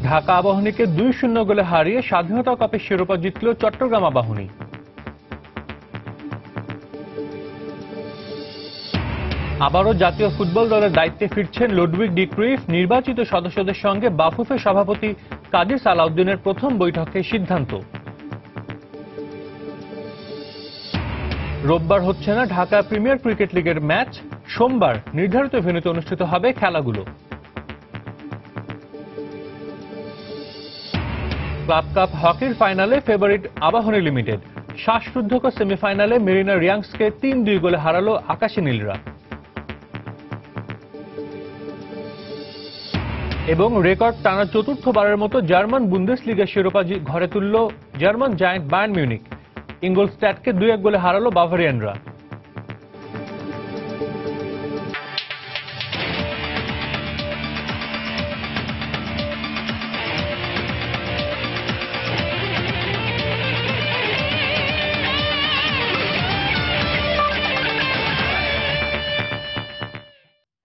ঢাকা আবাহনীকে 2-0 গোলে হারিয়ে স্বাধীনতা কাপের শিরোপা জিতল চট্টগ্রাম আবাহনী। আবারও জাতীয় ফুটবল দলের দায়িত্বে ফিরছেন লুডভিগ ডি ক্রুইফ। নির্বাচিত সদস্যদের সঙ্গে বাফুফের সভাপতি কাজী সালাউদ্দিনের প্রথম বৈঠকে সিদ্ধান্ত। রোববার হচ্ছে না ঢাকা প্রিমিয়ার ক্রিকেট লিগের ম্যাচ, সোমবার নির্ধারিত ভেন্যুতে অনুষ্ঠিত হবে খেলাগুলো। ক্লাব কাপ হকির ফাইনালে ফেভারিট আবাহনী লিমিটেড। শ্বাসরুদ্ধকর সেমিফাইনালে মেরিনা রিয়াংসকে 3-2 গোলে হারালো আকাশী নীলরা। এবং রেকর্ড টানা চতুর্থবারের মতো জার্মান বুন্দেসলিগার শিরোপা ঘরে তুলল জার্মান জায়ান্ট বায়ার্ন মিউনিখ। ইঙ্গলস্ট্যাডকে 2-1 গোলে হারালো বাভারিয়ানরা।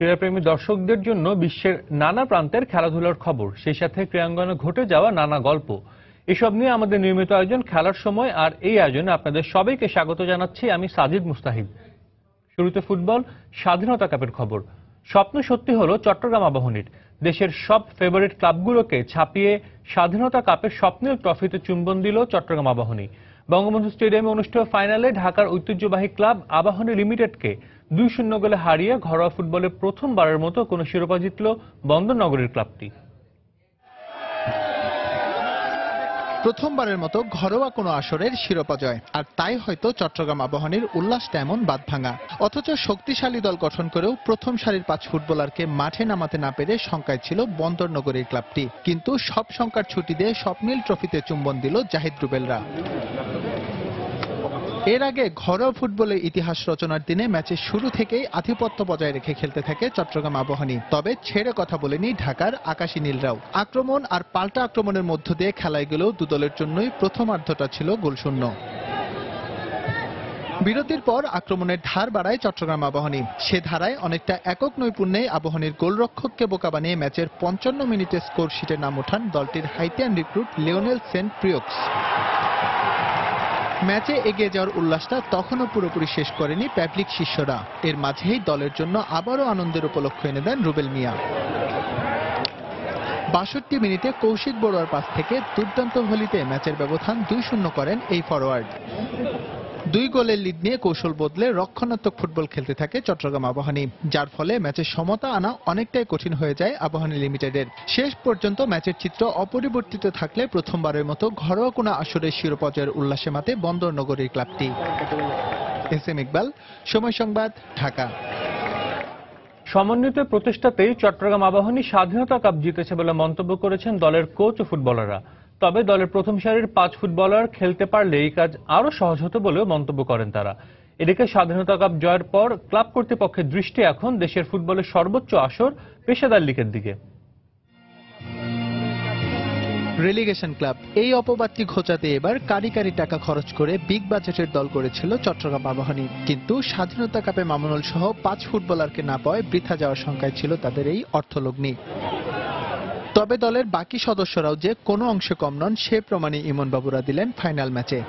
ক্রীড়াপ্রেমী দর্শকদের জন্য বিশ্বের নানা প্রান্তের খেলাধুলার খবর, সেই সাথে ক্রীড়াঙ্গনে ঘটে যাওয়া নানা গল্প, এসব নিয়ে আমাদের নিয়মিত আয়োজন খেলার সময়। আর এই আয়োজনে আপনাদের সবাইকে স্বাগত জানাচ্ছি আমি সাজিদ মুস্তাহিদ। শুরুতে ফুটবল, স্বাধীনতা কাপের খবর। স্বপ্ন সত্যি হলো চট্টগ্রাম আবাহনীর। দেশের সব ফেভারিট ক্লাবগুলোকে ছাপিয়ে স্বাধীনতা কাপের স্বপ্নের ট্রফিতে চুম্বন দিল চট্টগ্রাম আবাহনী। বঙ্গবন্ধু স্টেডিয়ামে অনুষ্ঠিত ফাইনালে ঢাকার ঐতিহ্যবাহী ক্লাব আবাহনী লিমিটেডকে 2-0 গোলে হারিয়ে ঘরোয়া ফুটবলে প্রথমবারের মতো কোনো শিরোপা জিতল বন্দরনগরীর ক্লাবটি। প্রথমবারের মতো ঘরোয়া কোনো আসরের শিরোপা জয়, আর তাই হয়তো চট্টগ্রাম আবাহনীর উল্লাসটা এমন বাঁধভাঙা। অথচ শক্তিশালী দল গঠন করেও প্রথম সারির 5 ফুটবলারকে মাঠে নামাতে না পেরে শঙ্কায় ছিল বন্দরনগরীর ক্লাবটি। কিন্তু সব শঙ্কার ছুটি দিয়ে স্বপ্নিল ট্রফিতে চুম্বন দিল জাহিদ রুবেলরা। এর আগে ঘরোয়া ফুটবলের ইতিহাস রচনার দিনে ম্যাচের শুরু থেকেই আধিপত্য বজায় রেখে খেলতে থাকে চট্টগ্রাম আবাহনী। তবে ছেড়ে কথা বলেনি ঢাকার আকাশী নীলরাও। আক্রমণ আর পাল্টা আক্রমণের মধ্য দিয়ে খেলায় গেলেও দুদলের জন্যই প্রথমার্ধটা ছিল গোলশূন্য। বিরতির পর আক্রমণের ধার বাড়ায় চট্টগ্রাম আবাহনী। সে ধারায় অনেকটা একক নৈপুণ্যে আবাহনীর গোলরক্ষককে বোকা বানিয়ে ম্যাচের 55 মিনিটে স্কোর শিটে নাম ওঠান দলটির হাইতিয়ান রিক্রুট লিওনেল সেন্ট প্রিয়ক্স। ম্যাচে এগিয়ে যাওয়ার উল্লাসটা তখনও পুরোপুরি শেষ করেনি প্যাবলিক শিষ্যরা। এর মাঝেই দলের জন্য আবারও আনন্দের উপলক্ষ এনে দেন রুবেল মিয়া। 62 মিনিটে কৌশিক বড়ুয়ার পাস থেকে দুর্দান্ত ভলিতে ম্যাচের ব্যবধান 2-0 করেন এই ফরোয়ার্ড। 2 গোলের লিড নিয়ে কৌশল বদলে রক্ষণাত্মক ফুটবল খেলতে থাকে চট্টগ্রাম আবাহনী, যার ফলে ম্যাচের সমতা আনা অনেকটাই কঠিন হয়ে যায় আবাহনী লিমিটেডের। শেষ পর্যন্ত ম্যাচের চিত্র অপরিবর্তিত থাকলে প্রথমবারের মতো ঘরোয়া কোনো আসরের শিরোপা জয়ের উল্লাসে মাতে বন্দরনগরীর ক্লাবটি। এস.এম. ইকবাল, সময় সংবাদ, ঢাকা। সমন্বিত প্রচেষ্টাতেই চট্টগ্রাম আবাহনী স্বাধীনতা কাপ জিতেছে বলে মন্তব্য করেছেন দলের কোচ ও ফুটবলাররা। তবে দলের প্রথম সারির 5 ফুটবলার খেলতে পারলে এই কাজ আরও সহজ হতো বলেও মন্তব্য করেন তারা। এদিকে স্বাধীনতা কাপ জয়ের পর ক্লাব কর্তৃপক্ষের দৃষ্টি এখন দেশের ফুটবলের সর্বোচ্চ আসর পেশাদার লিগের দিকে। রেলিগেশন ক্লাব, এই অপবাদটি ঘোচাতে এবার কারি কারি টাকা খরচ করে বিগ বাজেটের দল করেছিল চট্টগ্রাম আবাহনী। কিন্তু স্বাধীনতা কাপে মামুনুল সহ 5 ফুটবলারকে না পাওয়ায় বৃথা যাওয়ার শঙ্কায় ছিল তাদের এই অর্থলগ্নি। তবে দলের বাকি সদস্যরাও যে কোনো অংশে কম নন সে প্রমাণে ইমন বাবুরা দিলেন ফাইনাল ম্যাচে।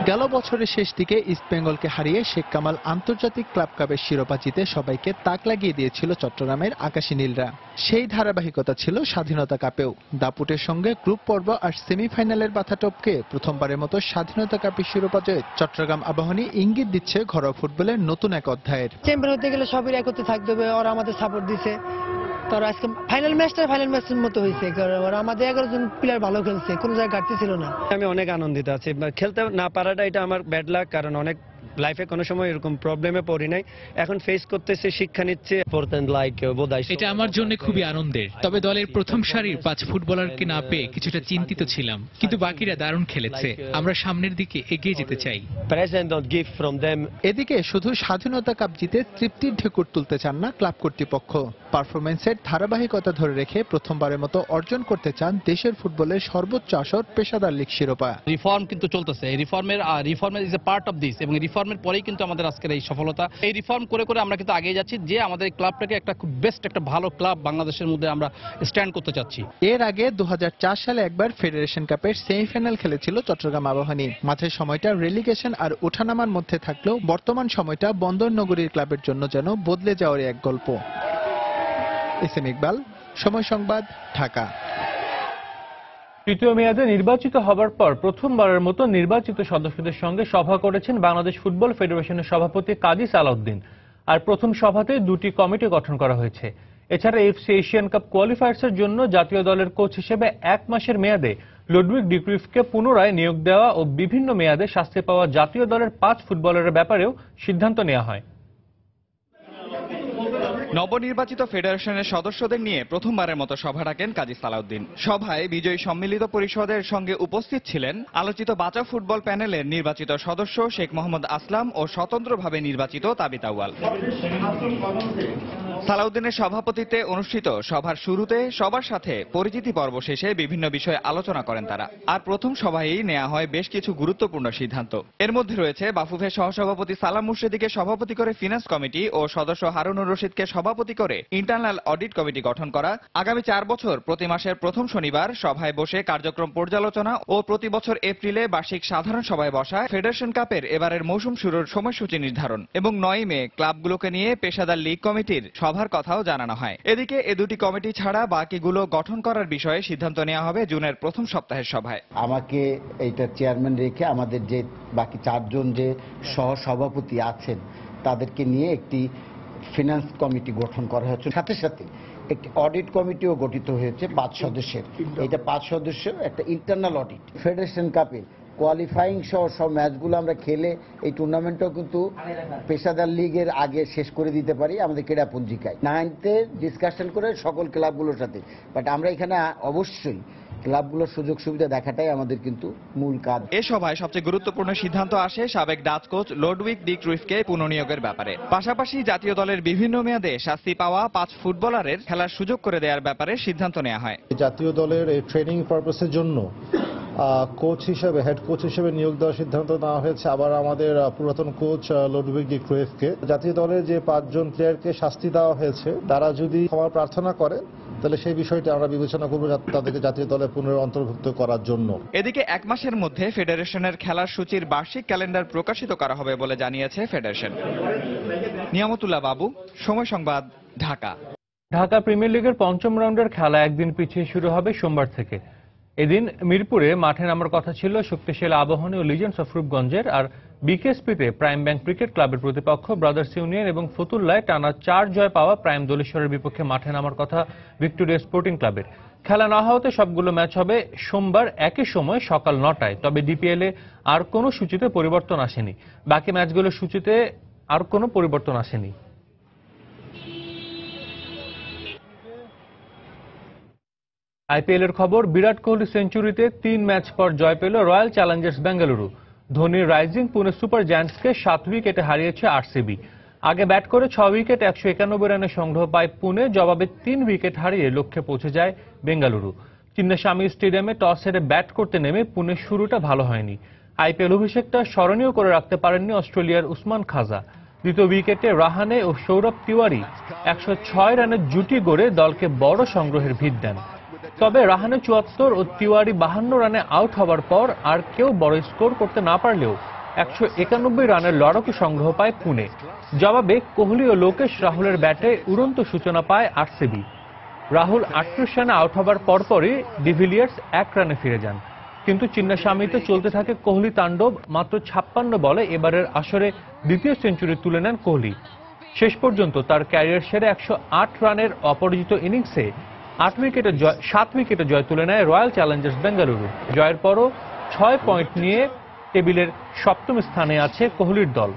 গেল বছরের শেষ দিকে ইস্টবেঙ্গলকে হারিয়ে শেখ কামাল আন্তর্জাতিক ক্লাব কাপের শিরোপা জিতে সবাইকে তাক লাগিয়ে দিয়েছিল চট্টগ্রামের আকাশী নীলরা। সেই ধারাবাহিকতা ছিল স্বাধীনতা কাপেও। দাপুটের সঙ্গে গ্রুপ পর্ব আর সেমিফাইনালের বাধা টপকে প্রথমবারের মতো স্বাধীনতা কাপের শিরোপা জয়ে চট্টগ্রাম আবাহনী ইঙ্গিত দিচ্ছে ঘরোয়া ফুটবলের নতুন এক অধ্যায়ের। চ্যাম্পিয়ন হতে গেলে সবাই একত্রে থাকতে হবে, ওরা আমাদের সাপোর্ট দিছে। তার আজকে ফাইনাল ম্যাচের মতো হয়েছে, আমাদের 11 জন প্লেয়ার ভালো খেলছে, কোনো জায়গায় ঘাটতি ছিল না। আমি অনেক আনন্দিত আছি। খেলতে না পারাটা এটা আমার ব্যাড লাক, কারণ অনেক লাইফে কোনো সময় এরকম প্রবলেমে পড়ি নাই, এখন ফেস করতেছে, শিক্ষা নিচ্ছে। এটা আমার জন্য খুবই আনন্দের। তবে দলের প্রথম সারির 5 ফুটবলারকে না পেয়ে কিছুটা চিন্তিত ছিলাম, কিন্তু বাকিরা দারুণ খেলেছে। আমরা সামনের দিকে এগিয়ে যেতে চাই। এদিকে শুধু স্বাধীনতা কাপ জিতে তৃপ্তির ঢেকুর তুলতে চান না ক্লাব কর্তৃপক্ষ। পারফরম্যান্সের ধারাবাহিকতা ধরে রেখে প্রথমবারের মতো অর্জন করতে চান দেশের ফুটবলের সর্বোচ্চ আসর পেশাদার লীগ শিরোপা। রিফর্ম কিন্তু চলতেছে, এই রিফর্মের is a part of this, এবং রিফর্মের পরেই কিন্তু আমাদের আজকের এই সফলতা। এই রিফর্ম করে করে আমরা কিন্তু এগিয়ে যাচ্ছি যে আমাদের ক্লাবটাকে একটা খুব বেস্ট একটা ভালো ক্লাব বাংলাদেশের মধ্যে আমরা স্ট্যান্ড করতে চাচ্ছি। এর আগে 2004 সালে একবার ফেডারেশন কাপের সেমিফাইনাল খেলেছিল চট্টগ্রাম আবাহনী। মাঝের সময়টা রেলিগেশন আর ওঠানামার মধ্যে থাকলেও বর্তমান সময়টা বন্দর নগরীর ক্লাবের জন্য যেন বদলে যাওয়ার এক গল্প। এসএম ইকবাল, সময় সংবাদ, ঢাকা। তৃতীয় মেয়াদে নির্বাচিত হবার পর প্রথমবারের মতো নির্বাচিত সদস্যদের সঙ্গে সভা করেছেন বাংলাদেশ ফুটবল ফেডারেশনের সভাপতি কাজী সালাউদ্দিন। আর প্রথম সভাতে দুটি কমিটি গঠন করা হয়েছে। এছাড়া এফসি এশিয়ান কাপ কোয়ালিফায়ার্সের জন্য জাতীয় দলের কোচ হিসেবে 1 মাসের মেয়াদে লুডভিগ ডি ক্রুইফকে পুনরায় নিয়োগ দেওয়া ও বিভিন্ন মেয়াদে শাস্তি পাওয়া জাতীয় দলের 5 ফুটবলারের ব্যাপারেও সিদ্ধান্ত নেওয়া হয়। নবনির্বাচিত ফেডারেশনের সদস্যদের নিয়ে প্রথমবারের মতো সভা ডাকেন কাজী সালাউদ্দিন। সভায় বিজয়ী সম্মিলিত পরিষদের সঙ্গে উপস্থিত ছিলেন আলোচিত বাঁচা ফুটবল প্যানেলের নির্বাচিত সদস্য শেখ মোহাম্মদ আসলাম ও স্বতন্ত্রভাবে নির্বাচিত তাবিত আউয়াল। সালাউদ্দিনের সভাপতিত্বে অনুষ্ঠিত সভার শুরুতে সবার সাথে পরিচিতি পর্ব শেষে বিভিন্ন বিষয়ে আলোচনা করেন তারা। আর প্রথম সভায়ই নেওয়া হয় বেশ কিছু গুরুত্বপূর্ণ সিদ্ধান্ত। এর মধ্যে রয়েছে বাফুফের সহসভাপতি সালাম মুর্শেদীকে সভাপতি করে ফিনান্স কমিটি ও সদস্য হারুনুর রশিদকে সভাপতি করে ইন্টারনাল অডিট কমিটি গঠন করা, আগামী 4 বছর প্রতি মাসের প্রথম শনিবার সভায় বসে কার্যক্রম পর্যালোচনা ও প্রতি বছর এপ্রিলে বার্ষিক সাধারণ সভায় বসা, ফেডারেশন কাপের এবারের মৌসুম শুরুর সময়সূচি নির্ধারণ এবং 9 মে ক্লাবগুলোকে নিয়ে পেশাদার লীগ কমিটির সভার কথাও জানানো হয়। এদিকে এ দুটি কমিটি ছাড়া বাকিগুলো গঠন করার বিষয়ে সিদ্ধান্ত নেওয়া হবে জুনের প্রথম সপ্তাহের সভায়। আমাকে এইটা চেয়ারম্যান রেখে আমাদের যে বাকি 4 জন যে সহ সভাপতি আছেন তাদেরকে নিয়ে একটি ফিনান্স কমিটি গঠন করা হয়েছে। সাথে সাথে একটি অডিট কমিটিও গঠিত হয়েছে 5 সদস্যের। এটা 5 সদস্য একটা ইন্টারনাল অডিট। ফেডারেশন কাপে কোয়ালিফাইং সহ সব ম্যাচগুলো আমরা খেলে এই টুর্নামেন্টও কিন্তু পেশাদার লিগের আগে শেষ করে দিতে পারি আমাদের ক্রীড়া পঞ্জিকায়। 9তে ডিসকাশন করে সকল ক্লাবগুলোর সাথে, বাট আমরা এখানে অবশ্যই ক্লাবগুলোর সুযোগ সুবিধা দেখাটাই আমাদের কিন্তু মূল কাজ। এ সভায় সবচেয়ে গুরুত্বপূর্ণ সিদ্ধান্ত আসে সাবেক ডাচ কোচ লুডভিগ ডি ক্রুইফকে পুনর্নিয়োগের ব্যাপারে। পাশাপাশি জাতীয় দলের বিভিন্ন মেয়াদে শাস্তি পাওয়া 5 ফুটবলারের খেলার সুযোগ করে দেওয়ার ব্যাপারে সিদ্ধান্ত নেওয়া হয়। জাতীয় দলের এই ট্রেনিং পারপাসের জন্য কোচ হিসেবে হেড কোচ হিসেবে নিয়োগ দেওয়ার সিদ্ধান্ত নেওয়া হয়েছে আবার আমাদের পুরাতন কোচ লুডভিগ ডি ক্রুইফকে। জাতীয় দলের যে 5 জন প্লেয়ারকে শাস্তি দেওয়া হয়েছে তারা যদি ক্ষমা প্রার্থনা করে তাহলে সেই বিষয়টি আমরা বিবেচনা করব তাদেরকে জাতীয় দলে পুনরায় অন্তর্ভুক্ত করার জন্য। এদিকে 1 মাসের মধ্যে ফেডারেশনের খেলার সূচির বার্ষিক ক্যালেন্ডার প্রকাশিত করা হবে বলে জানিয়েছে ফেডারেশন। নিয়ামতুল্লাহ বাবু, সময় সংবাদ, ঢাকা। ঢাকা প্রিমিয়ার লিগের 5ম রাউন্ডের খেলা একদিন পিছিয়ে শুরু হবে সোমবার থেকে। এদিন মিরপুরে মাঠে নামার কথা ছিল শক্তিশালী আবাহনী ও লিজেন্ডস অফ রূপগঞ্জের, আর বিকেএসপিতে প্রাইম ব্যাংক ক্রিকেট ক্লাবের প্রতিপক্ষ ব্রাদার্স ইউনিয়ন এবং ফতুল্লায় টানা 4 জয় পাওয়া প্রাইম দোলেশ্বরের বিপক্ষে মাঠে নামার কথা ভিক্টোরিয়া স্পোর্টিং ক্লাবের। খেলা না হওয়াতে সবগুলো ম্যাচ হবে সোমবার একই সময় সকাল 9টায়। তবে ডিপিএলে আর কোনো সূচিতে পরিবর্তন আসেনি। বাকি ম্যাচগুলোর সূচিতে আর কোনো পরিবর্তন আসেনি। আইপিএল এর খবর, বিরাট কোহলি সেঞ্চুরিতে 3 ম্যাচ পর জয় পেল রয়্যাল চ্যালেঞ্জার্স বেঙ্গালুরু। ধোনির রাইজিং পুনে সুপার জায়ান্টসকে 7 উইকেটে হারিয়েছে আরসিবি। আগে ব্যাট করে 6 উইকেট 191 রানে সংগ্রহ পায় পুনে, জবাবে 3 উইকেট হারিয়ে লক্ষ্যে পৌঁছে যায় বেঙ্গালুরু। চিন্নাস্বামী স্টেডিয়ামে টস হেরে ব্যাট করতে নেমে পুনের শুরুটা ভালো হয়নি। আইপিএল অভিষেকটা স্মরণীয় করে রাখতে পারেননি অস্ট্রেলিয়ার উসমান খাজা। দ্বিতীয় উইকেটে রাহানে ও সৌরভ তিওয়ারি 106 রানের জুটি গড়ে দলকে বড় সংগ্রহের ভিত দেন। তবে রাহানে 74 ও তিওয়ারি 52 রানে আউট হবার পর আর কেউ বড় স্কোর করতে না পারলেও 191 রানের লড়াকু সংগ্রহ পায় পুনে। জবাবে কোহলি ও লোকেশ রাহুলের ব্যাটে উড়ন্ত সূচনা পায় আরসিবি। রাহুল 38 রানে আউট হবার পরপরই ডিভিলিয়ার্স 1 রানে ফিরে যান। কিন্তু চিন্নাস্বামীতে চলতে থাকে কোহলি তাণ্ডব। মাত্র 56 বলে এবারের আসরে দ্বিতীয় সেঞ্চুরি তুলে নেন কোহলি। শেষ পর্যন্ত তার ক্যারিয়ার সেরে 108 রানের অপরাজিত ইনিংসে 7 উইকেটে জয় তুলে নেয় রয়্যাল চ্যালেঞ্জার্স বেঙ্গালুরু। জয়ের পরও 6 পয়েন্ট নিয়ে টেবিলের 7ম স্থানে আছে কোহলির দল।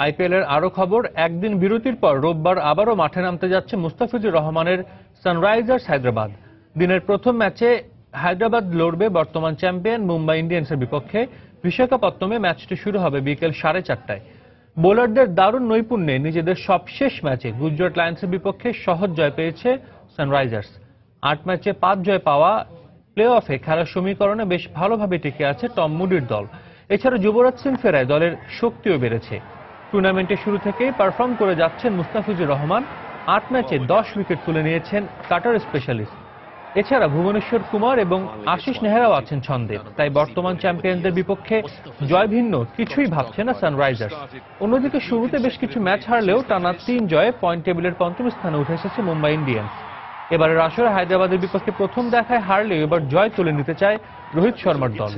আইপিএল এর আরো খবর, একদিন বিরতির পর রোববার আবারও মাঠে নামতে যাচ্ছে মুস্তাফিজুর রহমানের সানরাইজার্স হায়দ্রাবাদ। দিনের প্রথম ম্যাচে হায়দ্রাবাদ লড়বে বর্তমান চ্যাম্পিয়ন মুম্বাই ইন্ডিয়ান্সের বিপক্ষে। বিশাখাপত্তমে ম্যাচটি শুরু হবে বিকেল 4:30টায়। বোলারদের দারুণ নৈপুণ্যে নিজেদের সবশেষ ম্যাচে গুজরাট লায়ন্সের বিপক্ষে সহজ জয় পেয়েছে সানরাইজার্স। 8 ম্যাচে 5 জয় পাওয়া প্লে অফে খেলার সমীকরণে বেশ ভালোভাবে টিকে আছে টম মুডির দল। এছাড়া যুবরাজ সিং ফেরায় দলের শক্তিও বেড়েছে। টুর্নামেন্টের শুরু থেকেই পারফর্ম করে যাচ্ছেন মুস্তাফিজুর রহমান। 8 ম্যাচে 10 উইকেট তুলে নিয়েছেন কাটার স্পেশালিস্ট। এছাড়া ভুবনেশ্বর কুমার এবং আশিস নেহরাও আছেন ছন্দে। তাই বর্তমান চ্যাম্পিয়নদের বিপক্ষে জয় ভিন্ন কিছুই ভাবছে না সানরাইজার্স। অন্যদিকে শুরুতে বেশ কিছু ম্যাচ হারলেও টানা 3 জয়ে পয়েন্ট টেবিলের 5ম স্থানে উঠে এসেছে মুম্বাই ইন্ডিয়ান্স। এবারের আসরে হায়দ্রাবাদের বিপক্ষে প্রথম দেখায় হারলেও এবার জয় তুলে নিতে চায় রোহিত শর্মার দল।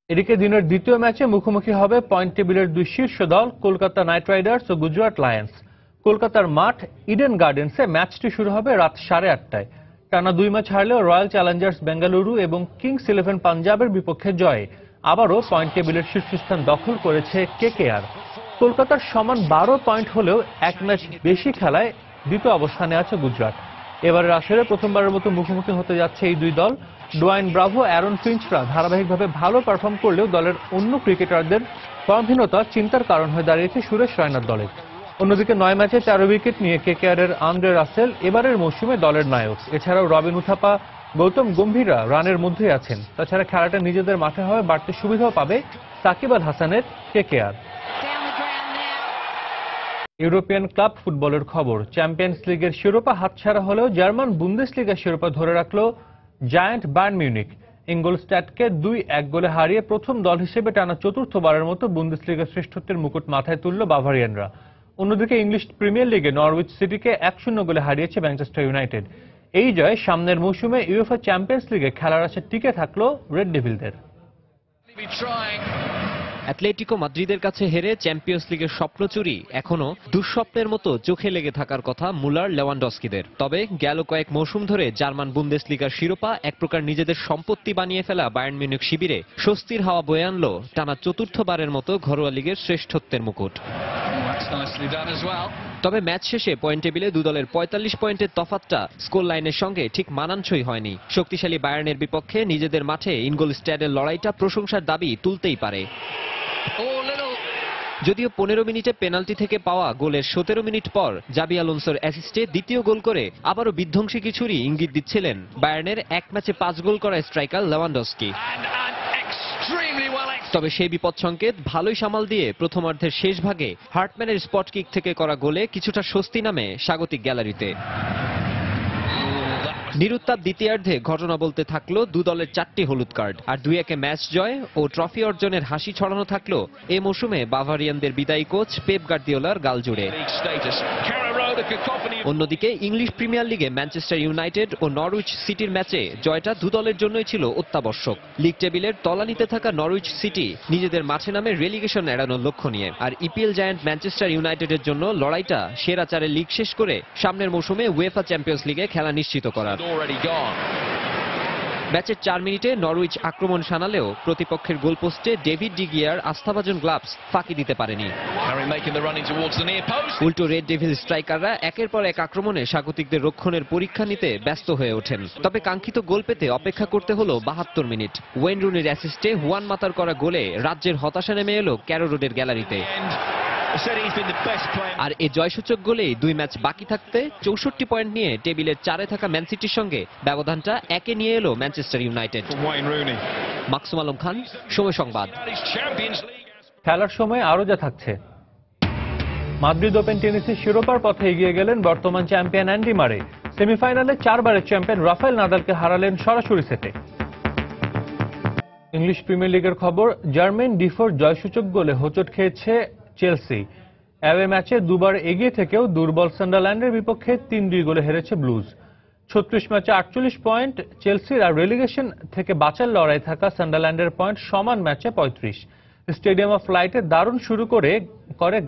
এদিকে দিনের দ্বিতীয় ম্যাচে মুখোমুখি হবে পয়েন্ট টেবিলের 2 শীর্ষ দল কলকাতা নাইট রাইডার্স ও গুজরাট লায়ন্স। কলকাতার মাঠ ইডেন গার্ডেন্সে ম্যাচটি শুরু হবে রাত 8:30টায়। টানা 2 ম্যাচ হারলেও রয়্যাল চ্যালেঞ্জার্স বেঙ্গালুরু এবং কিংস 11 পাঞ্জাবের বিপক্ষে জয়ে আবারও পয়েন্ট টেবিলের শীর্ষস্থান দখল করেছে কেকেআর। কলকাতার সমান 12 পয়েন্ট হলেও 1 ম্যাচ বেশি খেলায় দ্বিতীয় অবস্থানে আছে গুজরাট। এবারের আসরে প্রথমবারের মতো মুখোমুখি হতে যাচ্ছে এই দুই দল। ডোয়াইন ব্রাভো, অ্যারন ফিঞ্চরা ধারাবাহিকভাবে ভালো পারফর্ম করলেও দলের অন্য ক্রিকেটারদের ফর্মহীনতা চিন্তার কারণ হয়ে দাঁড়িয়েছে সুরেশ রায়নার দলের। অন্যদিকে 9 ম্যাচে 4 উইকেট নিয়ে কেকেআরের আন্দ্রে রাসেল এবারের মৌসুমে দলের নায়ক। এছাড়াও রবিন উথাপা, গৌতম গম্ভীররা রানের মধ্যেই আছেন। তাছাড়া খেলাটা নিজেদের মাঠে হওয়ায় বাড়তি সুবিধাও পাবে সাকিব আল হাসানের কেকেআর। ইউরোপিয়ান ক্লাব ফুটবলের খবর। চ্যাম্পিয়ন্স লিগের শিরোপা হাতছাড়া হলেও জার্মান বুন্দেসলিগার শিরোপা ধরে রাখল জায়ান্ট বায়ার্ন মিউনিখ। ইঙ্গলস্ট্যাডকে 2-1 গোলে হারিয়ে প্রথম দল হিসেবে টানা 4র্থবারের মতো বুন্দেসলিগার শ্রেষ্ঠত্বের মুকুট মাথায় তুলল বাভারিয়ানরা। অন্যদিকে ইংলিশ প্রিমিয়ার লিগে নরউইচ সিটিকে 1-0 গোলে হারিয়েছে ম্যানচেস্টার ইউনাইটেড। এই জয় সামনের মৌসুমে ইউএফএ চ্যাম্পিয়ন্স লিগে খেলার আশা টিকে থাকলো রেড ডেভিলদের। অ্যাটলেটিকো মাদ্রিদের কাছে হেরে চ্যাম্পিয়ন্স লিগের স্বপ্ন চুরি এখনো দুঃস্বপ্নের মতো চোখে লেগে থাকার কথা মুলার লেভানডস্কিদের। তবে গেল কয়েক মৌসুম ধরে জার্মান বুন্দেসলিগার শিরোপা এক প্রকার নিজেদের সম্পত্তি বানিয়ে ফেলা বায়ার্ন মিউনিখ শিবিরে স্বস্তির হাওয়া বয়ে আনলো টানা 4র্থবারের মতো ঘরোয়া লিগের শ্রেষ্ঠত্বের মুকুট। তবে ম্যাচ শেষে পয়েন্ট টেবিলে দু দলের 45 পয়েন্টের তফাৎটা স্কোর লাইনের সঙ্গে ঠিক মানানসই হয়নি। শক্তিশালী বায়ার্নের বিপক্ষে নিজেদের মাঠে ইনগলস্ট্যাডের লড়াইটা প্রশংসার দাবি তুলতেই পারে। যদিও 15 মিনিটে পেনাল্টি থেকে পাওয়া গোলের 17 মিনিট পর জাবি আলোনসোর অ্যাসিস্টে দ্বিতীয় গোল করে আবারও বিধ্বংসী কিছুরই ইঙ্গিত দিচ্ছিলেন বায়ার্নের 1 ম্যাচে 5 গোল করা স্ট্রাইকার লেভানডস্কি। তবে সেই বিপদ সংকেত ভালোই সামাল দিয়ে প্রথমার্ধের শেষ ভাগে হার্টম্যানের স্পট কিক থেকে করা গোলে কিছুটা স্বস্তি নামে স্বাগতিক গ্যালারিতে। নিরুত্তাপ দ্বিতীয়ার্ধে ঘটনা বলতে থাকলো দু দলের 4টি হলুদ কার্ড আর 2-1 ম্যাচ জয় ও ট্রফি অর্জনের হাসি ছড়ানো থাকলো এ মৌসুমে বাভারিয়ানদের বিদায়ী কোচ পেপ গার্দিওলার গাল জুড়ে। অন্যদিকে ইংলিশ প্রিমিয়ার লিগে ম্যানচেস্টার ইউনাইটেড ও নরউইচ সিটির ম্যাচে জয়টা দু দলের জন্যই ছিল অত্যাবশ্যক। লিগ টেবিলের তলানিতে থাকা নরউইচ সিটি নিজেদের মাঠে নামে রেলিগেশন এড়ানোর লক্ষ্য নিয়ে, আর ইপিএল জায়ান্ট ম্যানচেস্টার ইউনাইটেডের জন্য লড়াইটা সেরা 4-এ লিগ শেষ করে সামনের মৌসুমে উয়েফা চ্যাম্পিয়ন্স লিগে খেলা নিশ্চিত করার। ম্যাচের 4 মিনিটে নরউইচ আক্রমণ শানালেও প্রতিপক্ষের গোলপোস্টে ডেভিড ডিগিয়ার আস্থাভাজন গ্লাভস ফাঁকি দিতে পারেনি। উল্টো রেড ডেভিল স্ট্রাইকাররা একের পর এক আক্রমণে স্বাগতিকদের রক্ষণের পরীক্ষা নিতে ব্যস্ত হয়ে ওঠেন। তবে কাঙ্ক্ষিত গোল পেতে অপেক্ষা করতে হলো 72 মিনিট। ওয়েন রুনির অ্যাসিস্টে হুয়ান মাতার করা গোলে রাজ্যের হতাশা নেমে এলো ক্যারো রোডের গ্যালারিতে। আর এই জয়সূচক গোলেই 2 ম্যাচ বাকি থাকতে 64 পয়েন্ট নিয়ে টেবিলের 4-এ থাকা ম্যান সিটির সঙ্গে ব্যবধানটা 1-এ নিয়ে এলো ম্যানচেস্টার ইউনাইটেড। মাকসুম আলম খান, সময় সংবাদ। খেলার সময় আরো যা থাকছে। মাদ্রিদ ওপেন টেনিসে শিরোপার পথে এগিয়ে গেলেন বর্তমান চ্যাম্পিয়ন অ্যান্ডি মারে। সেমিফাইনালে 4 বারের চ্যাম্পিয়ন রাফায়েল নাদালকে হারালেন সরাসরি সেটে। ইংলিশ প্রিমিয়ার লিগের খবর। জার্মেন ডিফোর জয়সূচক গোলে হোঁচট খেয়েছে চেলসি। অ্যাওয়ে ম্যাচে 2 বার এগিয়ে থেকেও দুর্বল সান্ডারল্যান্ডের বিপক্ষে 3-2 গোলে হেরেছে ব্লুজ। 36 ম্যাচে 48 পয়েন্ট চেলসির, আর রেলিগেশন থেকে বাঁচার লড়াই থাকা সান্ডারল্যান্ডের পয়েন্ট সমান ম্যাচে 35। স্টেডিয়াম অফ লাইটে দারুণ শুরু করে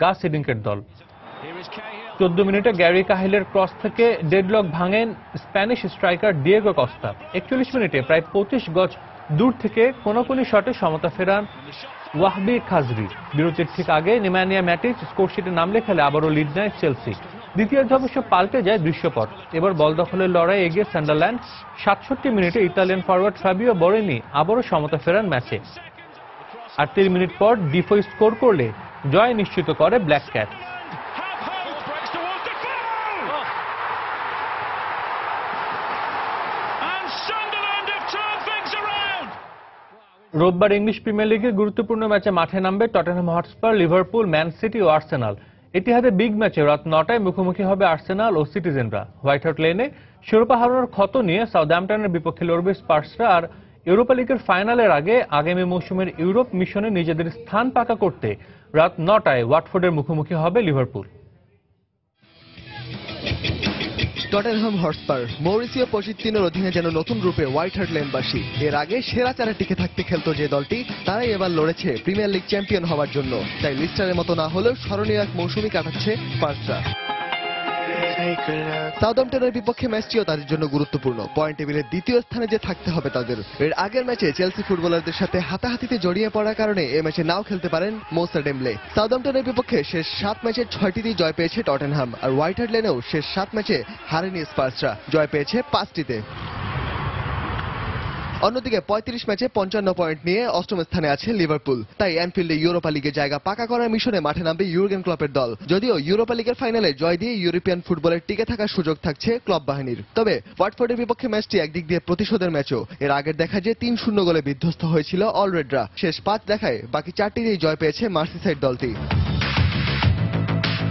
গাস হিডিংকের দল। 14 মিনিটে গ্যারি কাহিলের ক্রস থেকে ডেডলক ভাঙেন স্প্যানিশ স্ট্রাইকার ডিয়েগো কস্তা। 41 মিনিটে প্রায় 25 গজ দূর থেকে কোনোকোনি শটে সমতা ফেরান ওয়াহবি খাজরি। বিরতির ঠিক আগে নেমানিয়া ম্যাটিচ স্কোরশিটে নাম লেখালে আবারও লিড নেয় চেলসি। দ্বিতীয়ার্ধে অবশ্য পাল্টে যায় দৃশ্যপট। এবার বল দখলের লড়াই এগিয়ে সান্ডারল্যান্ড। 67 মিনিটে ইতালিয়ান ফরওয়ার্ড ফাবিও বরেনি আবারও সমতা ফেরান ম্যাচে। আর 3 মিনিট পর ডিফো স্কোর করলে জয় নিশ্চিত করে ব্ল্যাক ক্যাট। রোববার ইংলিশ প্রিমিয়ার লিগের গুরুত্বপূর্ণ ম্যাচে মাঠে নামবে Tottenham Hotspur, Liverpool, Man City ও আর্সেনাল। এটিহাদে বিগ ম্যাচে রাত 9টায় মুখোমুখি হবে আর্সেনাল ও সিটিজেনরা। হোয়াইট হার্ট লেনে শিরোপা হারানোর ক্ষত নিয়ে সাউদাম্পটনের বিপক্ষে লড়বে স্পার্সরা। আর ইউরোপা লিগের ফাইনালের আগে আগামী মৌসুমের ইউরোপ মিশনে নিজেদের স্থান পাকা করতে রাত 9টায় ওয়াটফোর্ডের মুখোমুখি হবে লিভারপুল। টটেনহাম হটস্পার মৌরিসিও পোচেত্তিনোর অধীনে যেন নতুন রূপে হোয়াইট হার্ট লেনবাসী। এর আগে সেরা চারে টিকে থাকতে খেলতো যে দলটি, তারাই এবার লড়েছে প্রিমিয়ার লিগ চ্যাম্পিয়ন হওয়ার জন্য। তাই লিস্টারের মতো না হলেও স্মরণীয় এক মৌসুমই কাটাচ্ছে স্পার্সরা। সাউদাম্পটনের বিপক্ষে ম্যাচটিও তাদের জন্য গুরুত্বপূর্ণ। পয়েন্ট টেবিলের দ্বিতীয় স্থানে যে থাকতে হবে তাদের। এর আগের ম্যাচে চেলসি ফুটবলারদের সাথে হাতাহাতিতে জড়িয়ে পড়ার কারণে এ ম্যাচে নাও খেলতে পারেন মোসা ডেমলে। সাউদাম্পটনের বিপক্ষে শেষ 7 ম্যাচের 6টিতেই জয় পেয়েছে টটেনহাম। আর হোয়াইট হার্ট লেনেও শেষ 7 ম্যাচে হারেনি স্পার্সরা, জয় পেয়েছে 5টিতে। অন্যদিকে 35 ম্যাচে 55 পয়েন্ট নিয়ে অষ্টম স্থানে আছে লিভারপুল। তাই অ্যানফিল্ডে ইউরোপা লিগে জায়গা পাকা করার মিশনে মাঠে নামবে ইউর্গেন ক্লপের দল। যদিও ইউরোপা লিগের ফাইনালে জয় দিয়ে ইউরোপিয়ান ফুটবলের টিকে থাকার সুযোগ থাকছে ক্লব বাহিনীর। তবে ওয়াটফোর্ডের বিপক্ষে ম্যাচটি একদিক দিয়ে প্রতিশোধের ম্যাচও। এর আগের দেখা যে 3-0 গোলে বিধ্বস্ত হয়েছিল অলরেডরা। শেষ 5 দেখায় বাকি 4টিতেই জয় পেয়েছে মার্সিসাইড দলটি।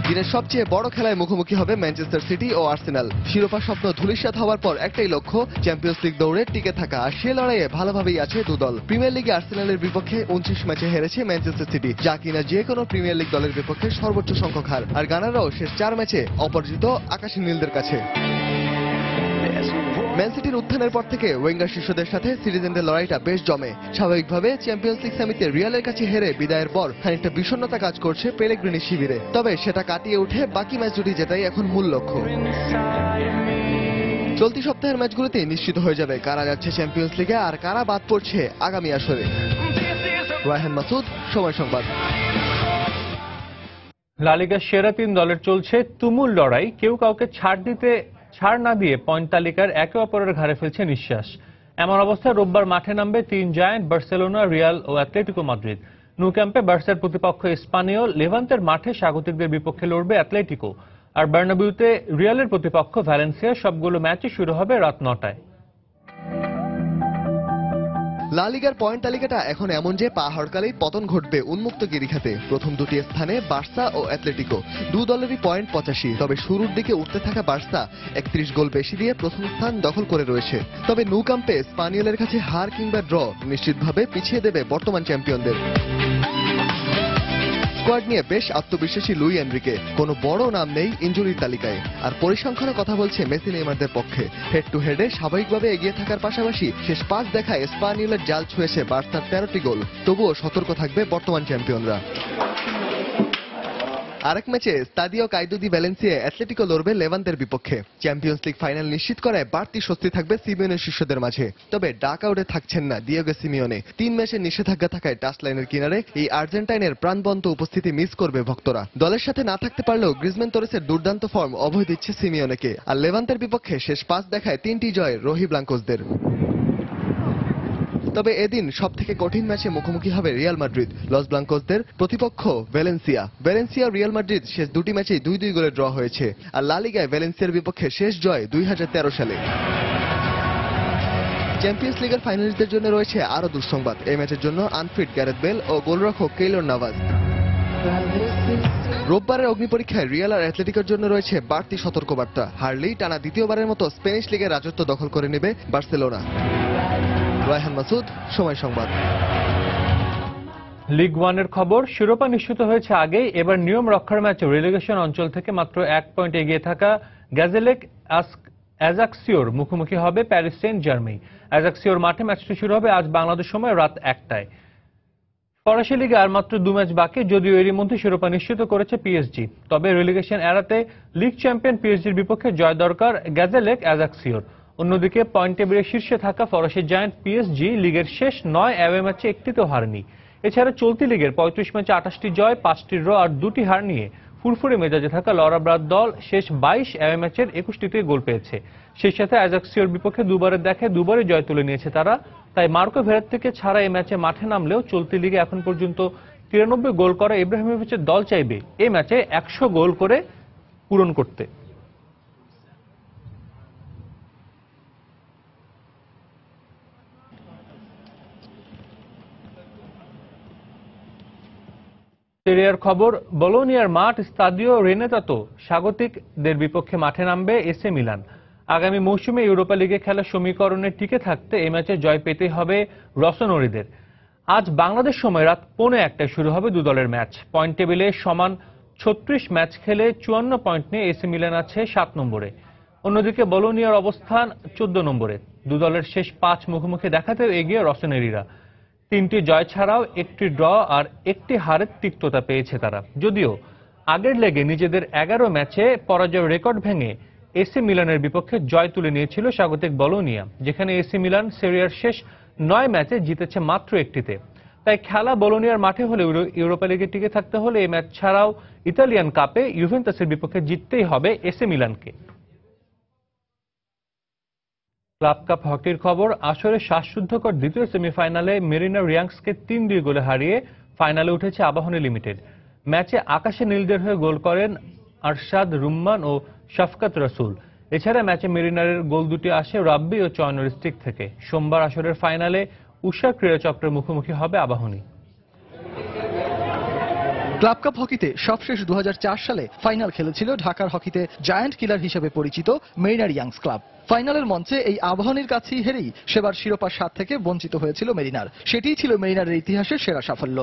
দিনের সবচেয়ে বড় খেলায় মুখোমুখি হবে ম্যানচেস্টার সিটি ও আর্সেনাল। শিরোপা স্বপ্ন ধূলিসাৎ হওয়ার পর একটাই লক্ষ্য, চ্যাম্পিয়ন্স লিগ দৌড়ে টিকে থাকা। আর সে লড়াইয়ে ভালোভাবেই আছে দুদল। প্রিমিয়ার লিগে আর্সেনালের বিপক্ষে 29 ম্যাচে হেরেছে ম্যানচেস্টার সিটি, যা কিনা যে কোনো প্রিমিয়ার লিগ দলের বিপক্ষে সর্বোচ্চ সংখ্যক হার। আর গানাররাও শেষ 4 ম্যাচে অপরাজিত আকাশী নীলদের কাছে। ম্যান সিটির উত্থানের পর থেকে ওয়েঙ্গার শিষ্যদের সাথে সিটিজেনদের লড়াইটা বেশ জমে। স্বাভাবিকভাবে চ্যাম্পিয়ন্স লিগ সেমিতে রিয়ালের কাছে হেরে বিদায়ের পর খানিকটা বিষণ্ণতা কাজ করছে পেলেগ্রিনি শিবিরে। তবে সেটা কাটিয়ে উঠে বাকি ম্যাচ দুটি জেতাই এখন মূল লক্ষ্য। চলতি সপ্তাহের ম্যাচগুলোতে নিশ্চিত হয়ে যাবে কারা যাচ্ছে চ্যাম্পিয়ন্স লিগে আর কারা বাদ পড়ছে আগামী আসরে। রায়হান মাসুদ, সময় সংবাদ। লা লিগার সেরা 3 দলের চলছে তুমুল লড়াই। কেউ কাউকে ছাড় না দিয়ে পয়েন্ট তালিকার একে অপরের ঘাড়ে ফেলছে নিঃশ্বাস। এমন অবস্থায় রোববার মাঠে নামবে 3 জায়ান্ট বার্সেলোনা, রিয়াল ও অ্যাটলেটিকো মাদ্রিদ। ন্যু ক্যাম্পে বার্সার প্রতিপক্ষ স্পানিওল, লেভান্তের মাঠে স্বাগতিকদের বিপক্ষে লড়বে অ্যাটলেটিকো। আর বার্নাবিউতে রিয়ালের প্রতিপক্ষ ভ্যালেন্সিয়া। সবগুলো ম্যাচই শুরু হবে রাত 9টায়। লা লিগার পয়েন্ট তালিকাটা এখন এমন যে পা হরকালেই পতন ঘটবে উন্মুক্ত গিরিখাতে। প্রথম দুটি স্থানে বার্সা ও অ্যাটলেটিকো, দু দলেরই পয়েন্ট 85। তবে শুরুর দিকে উঠতে থাকা বার্সা 31 গোল বেশি দিয়ে প্রথম স্থান দখল করে রয়েছে। তবে ন্যু ক্যাম্পে স্পানিওলের কাছে হার কিংবা ড্র নিশ্চিতভাবে পিছিয়ে দেবে বর্তমান চ্যাম্পিয়নদের। স্কোয়াড নিয়ে বেশ আত্মবিশ্বাসী লুই এনরিকে। কোনো বড় নাম নেই ইনজুরির তালিকায়। আর পরিসংখ্যানের কথা বলছে মেসি নেইমারদের পক্ষে। হেড টু হেডে স্বাভাবিকভাবে এগিয়ে থাকার পাশাপাশি শেষ 5 দেখায় স্পানিওলের জাল ছুঁয়েছে বার্সার 13টি গোল। তবুও সতর্ক থাকবে বর্তমান চ্যাম্পিয়নরা। আরেক ম্যাচে স্তাদিও কাইদো দি ভ্যালেন্সিয়া অ্যাটলেটিকো লড়বে লেভান্তের বিপক্ষে। চ্যাম্পিয়ন্স লিগ ফাইনাল নিশ্চিত করায় বাড়তি স্বস্তি থাকবে সিমিওনের শিষ্যদের মাঝে। তবে ডাক আউটে থাকছেন না দিয়েগো সিমিওনে। 3 ম্যাচের নিষেধাজ্ঞা থাকায় টাচ লাইনের কিনারে এই আর্জেন্টাইনের প্রাণবন্ত উপস্থিতি মিস করবে ভক্তরা। দলের সাথে না থাকতে পারলেও গ্রিজমান তোরেসের দুর্দান্ত ফর্ম অভয় দিচ্ছে সিমিওনেকে। আর লেভান্তের বিপক্ষে শেষ 5 দেখায় 3টি জয় রোহি ব্লাঙ্কোসদের। তবে এদিন সবথেকে কঠিন ম্যাচে মুখোমুখি হবে রিয়াল মাদ্রিদ। লস ব্লাঙ্কোসদের প্রতিপক্ষ ভ্যালেন্সিয়া রিয়াল মাদ্রিদ শেষ 2টি ম্যাচেই 2-2 গোলে ড্র হয়েছে। আর লা লিগায় ভ্যালেন্সিয়ার বিপক্ষে শেষ জয় 2013 সালে। চ্যাম্পিয়ন্স লিগের ফাইনালিস্টদের জন্য রয়েছে আরো দুঃসংবাদ। এই ম্যাচের জন্য আনফিট গ্যারেথ বেল ও গোলরক্ষক কেইলর নাভাস। রোববারের অগ্নিপরীক্ষায় রিয়াল আর অ্যাটলেটিকোর জন্য রয়েছে বাড়তি সতর্কবার্তা। হারলেই টানা দ্বিতীয়বারের মতো স্প্যানিশ লিগের রাজত্ব দখল করে নেবে বার্সেলোনা। রায়হান মাসুদ, সময় সংবাদ। লিগ 1-এর খবর। শিরোপা নিশ্চিত হয়েছে আগেই। এবার নিয়ম রক্ষার ম্যাচে রেলিগেশন অঞ্চল থেকে মাত্র 1 পয়েন্ট এগিয়ে থাকা গ্যাজেলেক অ্যাজাক্সিওর মুখোমুখি হবে প্যারিস সেন্ট জার্মেই। অ্যাজাক্সিওর মাঠে ম্যাচটি শুরু হবে আজ বাংলাদেশ সময় রাত 1টায়। ফরাসি লিগে আর মাত্র 2 ম্যাচ বাকি, যদিও এরই মধ্যে শিরোপা নিশ্চিত করেছে পিএসজি। তবে রেলিগেশন এড়াতে লিগ চ্যাম্পিয়ন পিএসজির বিপক্ষে জয় দরকার গ্যাজেলেক অ্যাজাক্সিওর। অন্যদিকে পয়েন্ট টেবিলে শীর্ষে থাকা ফরাসি জায়ান্ট পিএসজি লিগের শেষ 9 অ্যাওয়ে ম্যাচে একটিতেও হারেনি। এছাড়া চলতি লিগের 35 ম্যাচে 28টি জয়, 5টি ড্র আর 2টি হার নিয়ে ফুরফুরে মেজাজে থাকা লরা ব্রাদ দল শেষ 22 অ্যাওয়ে ম্যাচের 21টিতে গোল পেয়েছে। সেই সাথে অ্যাজাক্সিওর বিপক্ষে দুবারের দেখে দুবারই জয় তুলে নিয়েছে তারা। তাই মার্কো ভেরাত্তিকে ছাড়া এই ম্যাচে মাঠে নামলেও চলতি লিগে এখন পর্যন্ত 93 গোল করা ইব্রাহিমোভিচের দল চাইবে এই ম্যাচে 100 গোল করে পূরণ করতে। সিরিয়ার খবর, বলোনিয়ার মাঠ স্তাদিও রেনেতাতো স্বাগতিকদের বিপক্ষে মাঠে নামবে এসি মিলান। আগামী মৌসুমে ইউরোপা লিগে খেলার সমীকরণে টিকে থাকতে এই ম্যাচে জয় পেতেই হবে রসনরিদের। আজ বাংলাদেশ সময় রাত 1:15টায় শুরু হবে দু দলের ম্যাচ। পয়েন্ট টেবিলে সমান 36 ম্যাচ খেলে 54 পয়েন্ট নিয়ে এসি মিলান আছে 7 নম্বরে। অন্যদিকে বলোনিয়ার অবস্থান 14 নম্বরে। দু দলের শেষ 5 মুখোমুখি দেখাতেও এগিয়ে রসনেরিরা। 3টি জয় ছাড়াও 1টি ড্র আর 1টি হারের তিক্ততা পেয়েছে তারা। যদিও আগের লেগে নিজেদের 11 ম্যাচে পরাজয়ের রেকর্ড ভেঙে এসি মিলানের বিপক্ষে জয় তুলে নিয়েছিল স্বাগতিক বলোনিয়া, যেখানে এসি মিলান সিরিয়ার শেষ 9 ম্যাচে জিতেছে মাত্র 1টিতে। তাই খেলা বলোনিয়ার মাঠে হলে ইউরোপা লিগে টিকে থাকতে হলে এই ম্যাচ ছাড়াও ইতালিয়ান কাপে ইউভেন্টাসের বিপক্ষে জিততেই হবে এসি মিলানকে। ক্লাব কাপ হকির খবর, আসরে শ্বাসরুদ্ধকর দ্বিতীয় সেমিফাইনালে মেরিনা রিয়াংসকে 3-2 গোলে হারিয়ে ফাইনালে উঠেছে আবাহনী লিমিটেড। ম্যাচে আকাশে নীলদের হয়ে গোল করেন আরশাদ রুম্মান ও শফকত রসুল। এছাড়া ম্যাচে মেরিনারের গোল দুটি আসে রাব্বি ও চয়নের স্টিক থেকে। সোমবার আসরের ফাইনালে উষা ক্রীড়াচক্রের মুখোমুখি হবে আবাহনী। ক্লাব কাপ হকিতে সবশেষ 2004 সালে ফাইনাল খেলেছিল ঢাকার হকিতে জায়ান্ট কিলার হিসেবে পরিচিত মেরিনা রিয়াংস ক্লাব। ফাইনালের মঞ্চে এই আবাহনীর কাছেই হেরেই সেবার শিরোপার স্বাদ থেকে বঞ্চিত হয়েছিল মেরিনার। সেটিই ছিল মেরিনারের ইতিহাসের সেরা সাফল্য।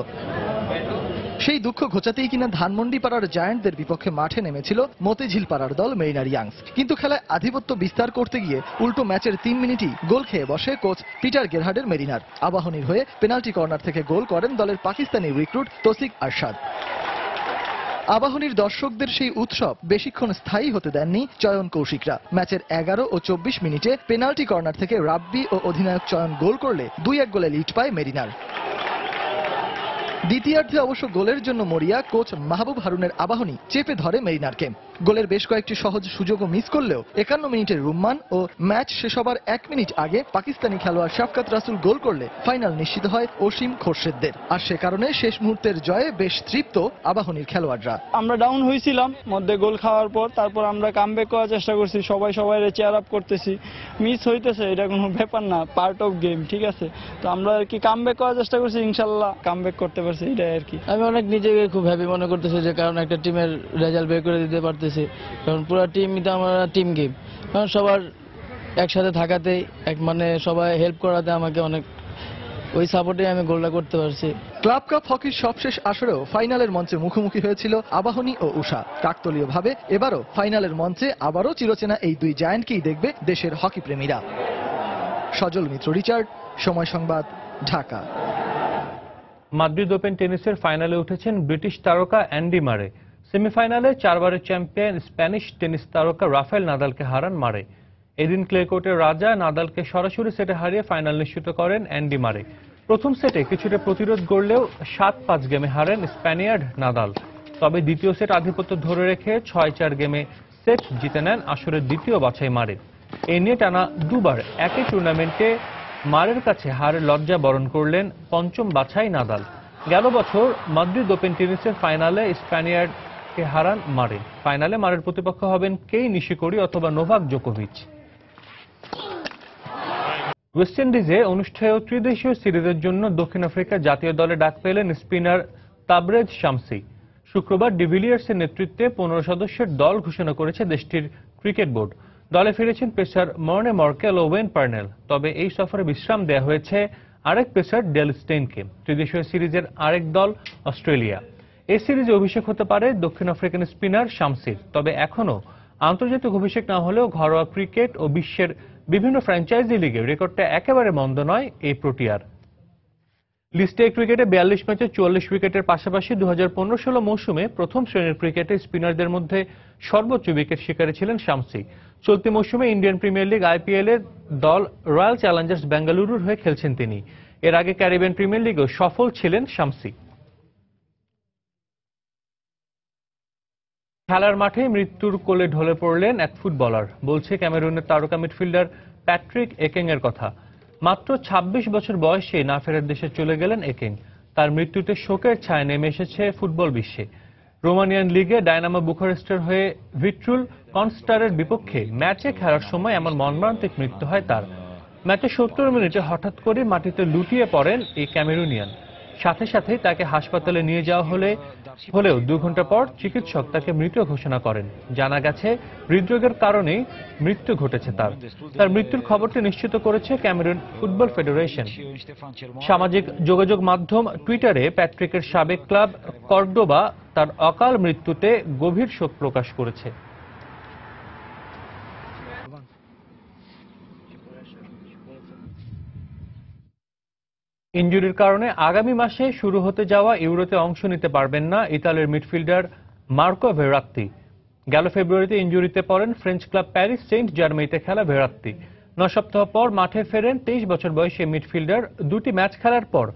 সেই দুঃখ ঘোচাতেই কিনা ধানমন্ডি পাড়ার জায়ান্টদের বিপক্ষে মাঠে নেমেছিল মতিঝিল পাড়ার দল মেরিনা রিয়াংস। কিন্তু খেলায় আধিপত্য বিস্তার করতে গিয়ে উল্টো ম্যাচের 3 মিনিটই গোল খেয়ে বসে কোচ পিটার গেরহার্ডের মেরিনার। আবাহনীর হয়ে পেনাল্টি কর্নার থেকে গোল করেন দলের পাকিস্তানি রিক্রুট তৌসিক আরশাদ। আবাহনীর দর্শকদের সেই উৎসব বেশিক্ষণ স্থায়ী হতে দেননি চয়ন কৌশিকরা। ম্যাচের 11 ও 24 মিনিটে পেনাল্টি কর্নার থেকে রাব্বি ও অধিনায়ক চয়ন গোল করলে 2-1 গোলে লিড পায় মেরিনার। দ্বিতীয়ার্ধে অবশ্য গোলের জন্য মরিয়া কোচ মাহবুব হারুনের আবাহনী চেপে ধরে মেরিনারকে। গোলের বেশ কয়েকটি সহজ সুযোগও মিস করলেও 51 মিনিটের রুম্মান ও ম্যাচ শেষ হবার 1 মিনিট আগে পাকিস্তানি খেলোয়াড় শফকত রাসুল গোল করলে ফাইনাল নিশ্চিত হয় অসীম খোরশেদদের। আর সে কারণে শেষ মুহূর্তের জয়ে বেশ তৃপ্ত আবাহনীর খেলোয়াড়রা। আমরা ডাউন হয়েছিলাম মধ্যে গোল খাওয়ার পর, তারপর আমরা কামব্যাক করার চেষ্টা করছি, সবাই চেয়ার আপ করতেছি। মিস হইতেছে, এটা কোনো ব্যাপার না, পার্ট অফ গেম, ঠিক আছে। তো আমরা আর কি কামব্যাক করার চেষ্টা করছি, ইনশাল্লাহ কামব্যাক করতে পারছি, এটাই আর কি। আমি অনেক নিজেকে খুব হ্যাপি মনে করতেছি যে কারণ একটা টিমের রেজাল্ট বের করে দিতে পারতেছি। কারণ পুরো টিমই তো আমরা টিম গেম, কারণ সবার একসাথে থাকাতেই মানে সবাই হেল্প করাতে আমাকে অনেক ওই সাপোর্টে আমি গোলটা করতে পারছি। ক্লাব কাপ হকির সবশেষ আসরেও ফাইনালের মঞ্চে মুখোমুখি হয়েছিল আবাহনী ও উষা। কাকতলীয় ভাবে এবারও ফাইনালের মঞ্চে আবারও চিরচেনা এই দুই জায়ান্টকেই দেখবে দেশের হকি প্রেমীরা। সজল মিত্র, রিচার্ড, সময় সংবাদ, ঢাকা। মাদ্রিদ ওপেন টেনিসের ফাইনালে উঠেছেন ব্রিটিশ তারকা অ্যান্ডি মারে। সেমিফাইনালে 4বারের চ্যাম্পিয়ন স্প্যানিশ টেনিস তারকা রাফেল নাদালকে হারান মারে। এদিন ক্লে কোর্টের রাজা নাদালকে সরাসরি সেটে হারিয়ে ফাইনাল নিশ্চিত করেন অ্যান্ডি মারে। প্রথম সেটে কিছুটা প্রতিরোধ গড়লেও 7-5 গেমে হারেন স্প্যানিয়ার্ড নাদাল। তবে দ্বিতীয় সেট আধিপত্য ধরে রেখে 6-4 গেমে সেট জিতে নেন আসরের দ্বিতীয় বাছাই মারে। এই নিয়ে টানা দুবার একই টুর্নামেন্টে মারের কাছে হারের লজ্জা বরণ করলেন পঞ্চম বাছাই নাদাল। গেল বছর মাদ্রিদ ওপেন টেনিসের ফাইনালে স্প্যানিয়ার্ডকে হারান মারে। ফাইনালে মারের প্রতিপক্ষ হবেন কেই নিশিকোরি অথবা নোভাক জোকোভিচ। ওয়েস্ট ইন্ডিজে অনুষ্ঠেয় ত্রিদেশীয় সিরিজের জন্য দক্ষিণ আফ্রিকা জাতীয় দলে ডাক পেলেন স্পিনার তাবরেজ শামসি। শুক্রবার ডিভিলিয়ার্সের নেতৃত্বে 15 সদস্যের দল ঘোষণা করেছে দেশটির ক্রিকেট বোর্ড। দলে ফিরেছেন পেসার মর্নে মর্কেল ও ওয়েন পার্নেল। তবে এই সফরে বিশ্রাম দেওয়া হয়েছে আরেক পেসার ডেল স্টেইনকে। ত্রিদেশীয় সিরিজের আরেক দল অস্ট্রেলিয়া। এই সিরিজে অভিষেক হতে পারে দক্ষিণ আফ্রিকান স্পিনার শামসির। তবে এখনও আন্তর্জাতিক অভিষেক না হলেও ঘরোয়া ক্রিকেট ও বিশ্বের বিভিন্ন ফ্র্যাঞ্চাইজি লিগে রেকর্ডটা একেবারে মন্দ নয় এই প্রোটিয়ার। লিস্টে ক্রিকেটে 42 ম্যাচে 44 উইকেটের পাশাপাশি 2015-16 মৌসুমে প্রথম শ্রেণীর ক্রিকেটে স্পিনারদের মধ্যে সর্বোচ্চ উইকেট শিকারী ছিলেন শামসি। চলতি মৌসুমে ইন্ডিয়ান প্রিমিয়ার লিগ IPL এর দল রয়্যাল চ্যালেঞ্জার্স বেঙ্গালুরুর হয়ে খেলছেন তিনি। এর আগে ক্যারিবিয়ান প্রিমিয়ার লিগেও সফল ছিলেন শামসি। খেলার মাঠে মৃত্যুর কোলে ঢলে পড়লেন এক ফুটবলার, বলছে ক্যামেরুনের তারকা মিডফিল্ডার প্যাট্রিক একেং এর কথা। মাত্র ২৬ বছর বয়সে না ফেরার দেশে চলে গেলেন একেং। তার মৃত্যুতে শোকের ছায়া নেমে এসেছে ফুটবল বিশ্বে। রোমানিয়ান লিগে ডায়নামো বুখারেস্টের হয়ে ভিট্রুল কনস্টারের বিপক্ষে ম্যাচে খেলার সময় এমন মর্মান্তিক মৃত্যু হয় তার। ম্যাচে ৭০ মিনিটে হঠাৎ করে মাটিতে লুটিয়ে পড়েন এই ক্যামেরুনিয়ান। সাথে সাথে তাকে হাসপাতালে নিয়ে যাওয়া হলেও ২ ঘন্টা পর চিকিৎসক তাকে মৃত ঘোষণা করেন। জানা গেছে হৃদরোগের কারণেই মৃত্যু ঘটেছে তার মৃত্যুর খবরটি নিশ্চিত করেছে ক্যামেরুন ফুটবল ফেডারেশন। সামাজিক যোগাযোগ মাধ্যম টুইটারে প্যাট্রিকের সাবেক ক্লাব কর্ডোবা তার অকাল মৃত্যুতে গভীর শোক প্রকাশ করেছে। ইনজুরির কারণে আগামী মাসে শুরু হতে যাওয়া ইউরোতে অংশ নিতে পারবেন না ইতালির মিডফিল্ডার মার্কো ভেরাত্তি। গেল ফেব্রুয়ারিতে ইনজুরিতে পড়েন ফ্রেঞ্চ ক্লাব প্যারিস সেন্ট জার্মেইতে খেলা ভেরাত্তি। ৯ সপ্তাহ পর মাঠে ফেরেন ২৩ বছর বয়সী মিডফিল্ডার। ২টি ম্যাচ খেলার পর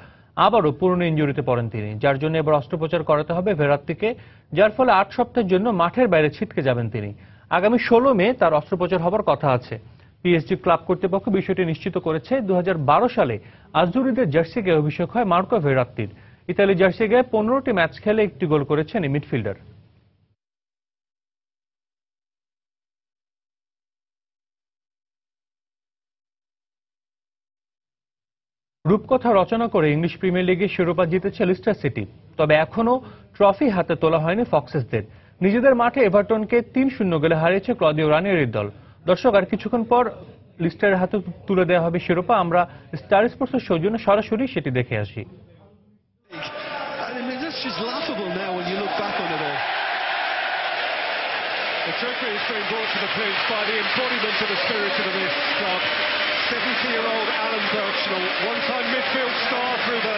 আবারও পুরনো ইনজুরিতে পড়েন তিনি, যার জন্য এবার অস্ত্রোপচার করাতে হবে ভেরাত্তিকে, যার ফলে ৮ সপ্তাহের জন্য মাঠের বাইরে ছিটকে যাবেন তিনি। আগামী ১৬ মে তার অস্ত্রোপচার হবার কথা আছে। পিএসজি ক্লাব কর্তৃপক্ষ বিষয়টি নিশ্চিত করেছে। ২০১২ সালে আজুরিদের জার্সি গায়ে অভিষেক হয় মার্কো ভেরাত্তির। ইতালি জার্সি গায়ে ১৫টি ম্যাচ খেলে ১টি গোল করেছেন এই মিডফিল্ডার। রূপকথা রচনা করে ইংলিশ প্রিমিয়ার লিগে শিরোপা জিতেছে লিস্টার সিটি, তবে এখনও ট্রফি হাতে তোলা হয়নি ফক্সেসদের। নিজেদের মাঠে এভারটনকে ৩-০ গোলে হারিয়েছে ক্লদিও রানিয়েরির দল। দর্শক, আর কিছুক্ষণ পর লিস্টারের হাতে তুলে দেওয়া হবে শিরোপা। আমরা স্টার স্পোর্টসের সৌজন্যে সরাসরি সেটি দেখে আসি। The trophy is being brought to the Prince by the embodiment of the spirit of this club. 70-year-old Alan Birchnell, one-time midfield star through the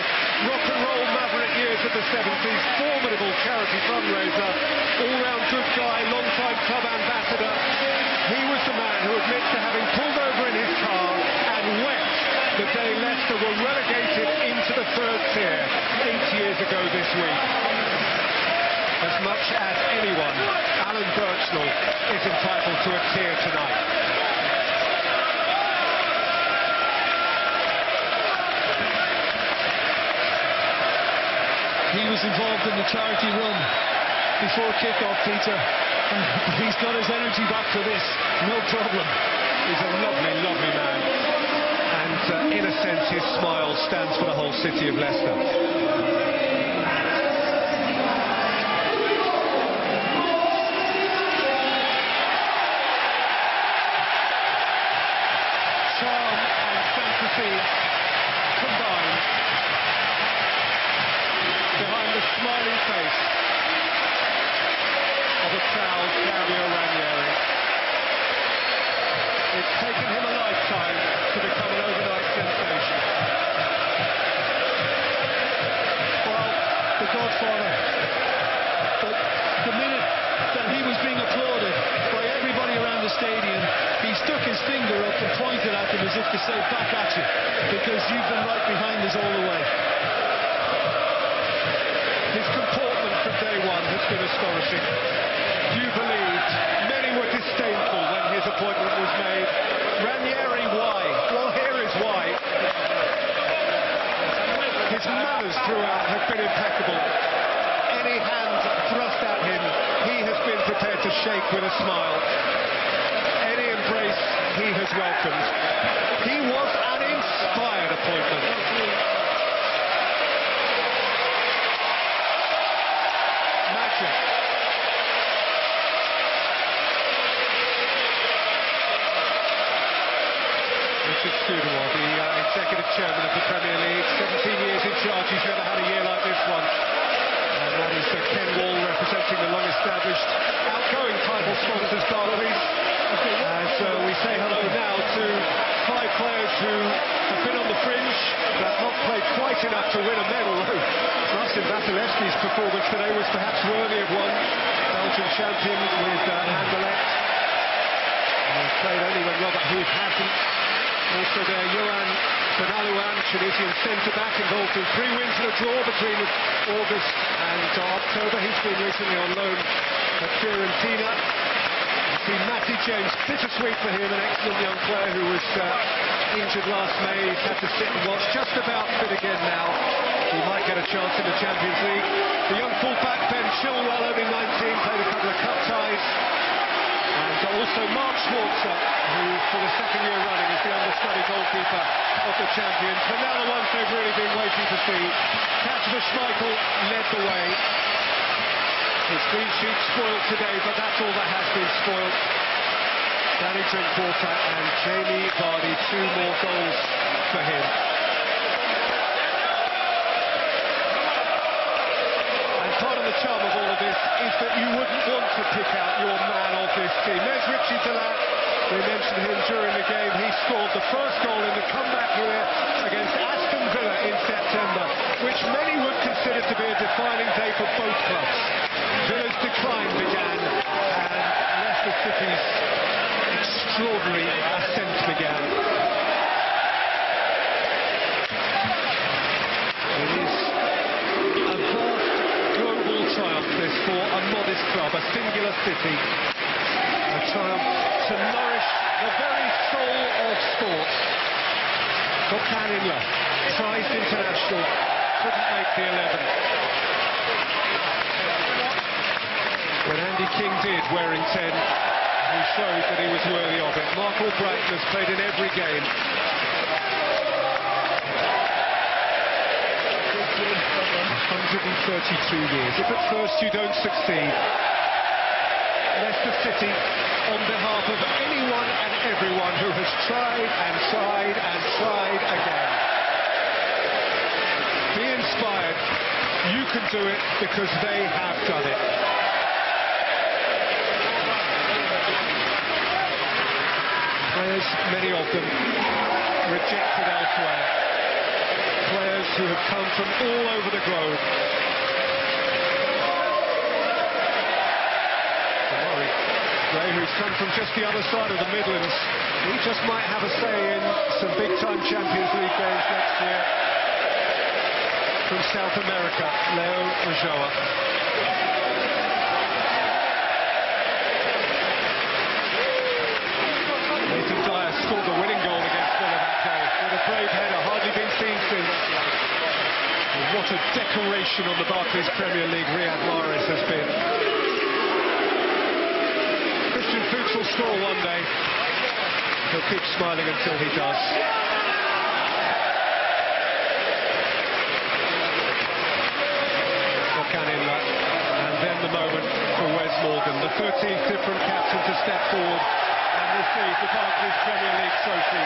rock and roll maverick years of the 70s, formidable charity fundraiser, all-round good guy, long-time club ambassador. He was the man who admits to having pulled over in his car and wept the day Leicester were relegated into the third tier 8 years ago this week. As much as anyone, Alan Birchnell is entitled to a tear tonight. He was involved in the charity run before kick-off, Peter. He's got his energy back for this, no problem. He's a lovely, lovely man. And in a sense, his smile stands for the whole city of Leicester. Combined behind the smiling face of a proud Claudio Ranieri. It's taken him a lifetime to become an overnight sensation. Well, the Godfather, but the minute that he was being applauded by everybody around the stadium, he stuck his finger up and pointed at them as if to say, back at you, because you've been right behind us all the way. His comportment from day one has been astonishing. You believed, many were disdainful when his appointment was made. Ranieri, why? Well, here is why. His manners throughout have been impeccable. Any hand thrust at him, he has been prepared to shake with a smile. Any embrace, he has welcomed. He was an inspired appointment. Magic. Richard Studewell, the executive chairman of the Premier League, 17 years in charge, he's never had a year like this one. And that is Ken Wall representing the long-established outgoing title sponsors Barclays. As we say hello now to 5 players who have been on the fringe, but not played quite enough to win a medal. Marcin Vasilevski's performance today was perhaps worthy of one. Belgian champion with Anderlecht. He's played only when Robert Huth hasn't. Also there, Yohan Benalouan, Tunisian centre-back, involved in 3 wins and a draw between August and October. He's been recently on loan at Fiorentina. You see Matty James, bittersweet for him, an excellent young player who was injured last May. He's had to sit and watch, just about fit again now. He might get a chance in the Champions League. The young fullback Ben Chilwell, only 19, played a couple of cup ties. And also Mark Schwarzer, who for the second year running is the understudy goalkeeper of the champions. But now the ones they've really been waiting to see. Kasper Schmeichel led the way. His clean sheet spoiled today, but that's all that has been spoiled. Danny Drinkwater and Jamie Vardy, 2 more goals for him. And part of the charm of all of this is that you wouldn't want to pick out your man of this team. There's Richie Delat. We mentioned him during the game. He scored the first goal in the comeback here against Aston Villa in September, which many would consider to be a defining day for both clubs. Villa's decline began and Leicester City's extraordinary ascent began. It is a vast global triumph, this, for a modest club, a singular city. A triumph to nourish the very soul of sport. Gökhan Inler, prized international, couldn't make the 11. When Andy King did, wearing 10, he showed that he was worthy of it. Michael Bratton has played in every game. 132 years. If at first you don't succeed, Leicester City, on behalf of anyone and everyone who has tried and tried and tried again, be inspired. You can do it because they have done it. Players, many of them, rejected elsewhere. Players who have come from all over the globe. Gray, who's come from just the other side of the Midlands, he just might have a say in some big-time Champions League games next year. From South America, Leo Ulloa. Nathan Dyer scored the winning goal against Villa that day with a brave header, hardly been seen since. And what a decoration on the Barclays Premier League Riyad Mahrez has been. Christian Fuchs will score one day. He'll keep smiling until he does. Gökhan Inler, and then the moment for Wes Morgan, the 13th different captain to step forward and receive the Barclays Premier League trophy.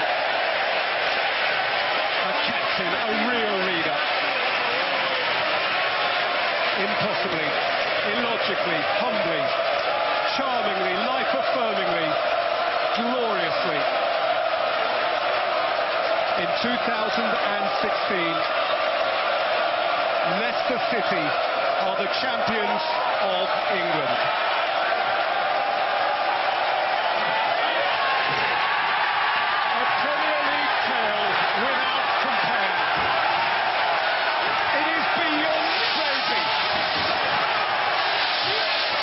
A captain, a real leader. Impossibly, illogically, humbly, charmingly, life-affirmingly, gloriously. In 2016, Leicester City are the champions of England. A Premier League tale without compare. It is beyond crazy.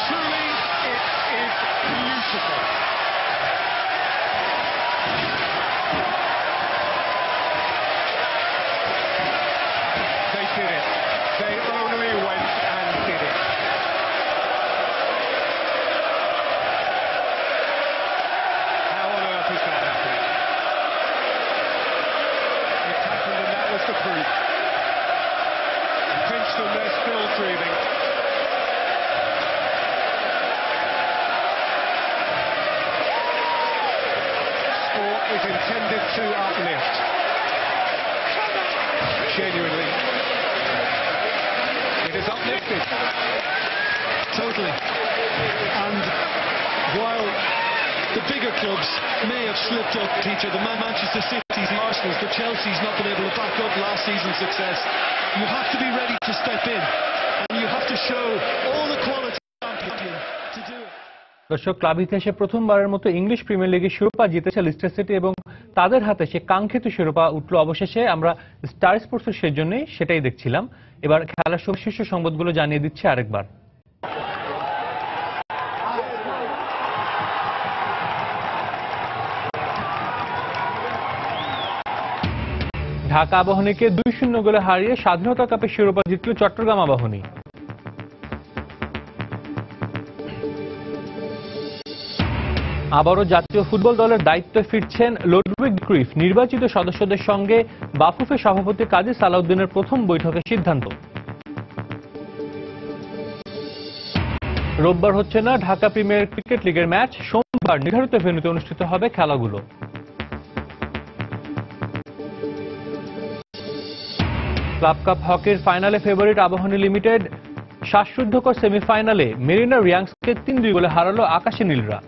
Truly, it is beautiful. They did it. They only went and did it. How on earth is that happening? It happened, and that was the proof. Pinched them, they're still breathing. Sport is intended to uplift. Genuinely. It is uplifted. Totally. And while the bigger clubs may have slipped up, Peter, the Manchester City's, the Arsenal's, the Chelsea's not been able to back up last season's success, you have to be ready to step in. And you have to show all the quality champion to do it. দর্শক, club ইতিহাসে প্রথমবারের মতো English Premier লিগের শিরোপা জিতেছে Lister city এবং তাদের হাতে সে কাঙ্ক্ষিত শিরোপা উঠল অবশেষে। আমরা স্টার স্পোর্টসের সেজন্যই সেটাই দেখছিলাম। এবার খেলার শীর্ষ সংবাদগুলো জানিয়ে দিচ্ছি আরেকবার। ঢাকা আবাহনীকে 2-0 গোলে হারিয়ে স্বাধীনতা কাপের শিরোপা জিতল চট্টগ্রাম আবাহনী। আবারও জাতীয় ফুটবল দলের দায়িত্বে ফিরছেন লুডভিগ ক্রুইফ। নির্বাচিত সদস্যদের সঙ্গে বাফুফে সভাপতি কাজী সালাউদ্দিনের প্রথম বৈঠকের সিদ্ধান্ত। রোববার হচ্ছে না ঢাকা প্রিমিয়ার ক্রিকেট লিগের ম্যাচ, সোমবার নির্ধারিত ভেন্যুতে অনুষ্ঠিত হবে খেলাগুলো। ক্লাব কাপ হকির ফাইনালে ফেভারিট আবাহনী লিমিটেড শ্বাসরুদ্ধকর সেমিফাইনালে মেরিনা রিয়াংসকে 3-2 গোলে হারালো আকাশী নীলরা।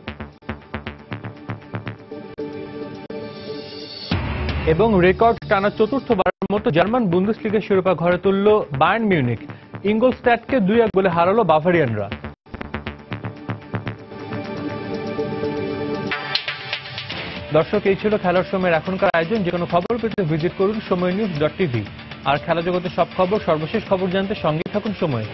এবং রেকর্ড টানা চতুর্থবারের মতো জার্মান বুন্দেসলিগার শিরোপা ঘরে তুলল বায়ার্ন মিউনিখ। ইঙ্গলস্ট্যাডকে 2-1 গোলে হারালো বাভারিয়ানরা। দর্শক, এই ছিল খেলার সময়ের এখনকার আয়োজন। যে কোনো খবর পেতে ভিজিট করুন সময়নিউজ.tv। আর খেলা জগতের সব খবর, সর্বশেষ খবর জানতে সঙ্গে থাকুন সময়।